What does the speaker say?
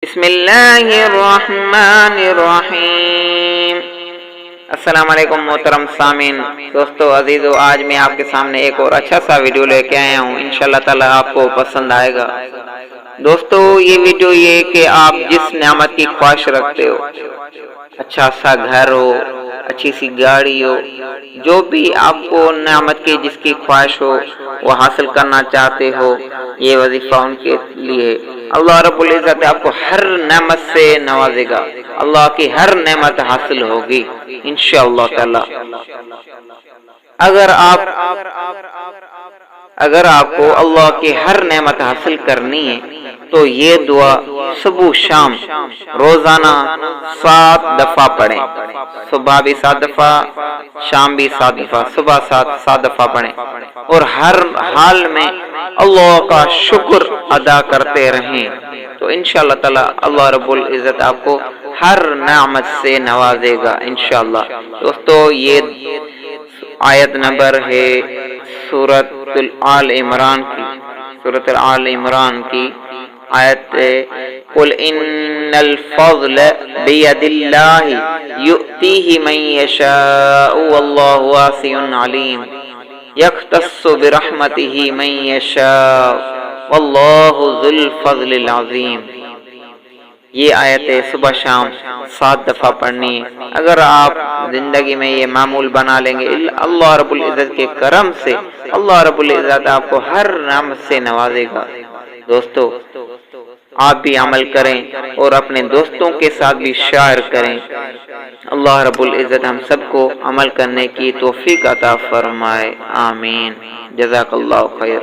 بسم اللہ الرحمن الرحیم۔ السلام علیکم محترم سامعین، دوستو عزیزو، آج میں آپ کے سامنے ایک اور اچھا سا ویڈیو لے کے آیا ہوں، انشاءاللہ تعالی آپ کو پسند آئے گا۔ دوستو یہ ویڈیو یہ کہ آپ جس نعمت کی خواہش رکھتے ہو، اچھا سا گھر ہو، اچھی سی گاڑی ہو، جو بھی آپ کو نعمت کی جس کی خواہش ہو وہ حاصل کرنا چاہتے ہو، یہ وظیفہ ان کے لیے اللہ رب العزت آپ کو ہر نعمت سے نوازے گا، اللہ کی ہر نعمت حاصل ہوگی انشاءاللہ تعالی۔ اگر آپ کو اللہ کی ہر نعمت حاصل کرنی ہے تو یہ دعا صبح شام روزانہ 7 دفعہ پڑھیں، صبح بھی 7 دفعہ، شام بھی 7 دفعہ، صبح 7 دفعہ پڑھیں، اور ہر حال میں اللہ کا شکر ادا کرتے رہیں، تو انشاءاللہ تعالی اللہ رب العزت آپ کو ہر نعمت سے نوازے گا انشاءاللہ۔ دوستو یہ آیت نمبر ہے سورۃ آل عمران کی آیت قل ان الفضل بید اللہ یؤتیہ من یشاء واللہ واسع علیم یختص برحمتہ من یشاء واللہ ذو الفضل العظیم۔ یہ آیت صبح شام 7 دفعہ پڑھنی ہے۔ اگر آپ زندگی میں یہ معمول بنا لیں گے، اللہ رب العزت کے کرم سے اللہ رب العزت آپ کو ہر نعمت سے نوازے گا۔ دوستو آپ بھی عمل کریں اور اپنے دوستوں کے ساتھ بھی شیئر کریں۔ اللہ رب العزت ہم سب کو عمل کرنے کی توفیق عطا فرمائے، آمین۔ جزاک اللہ خیر۔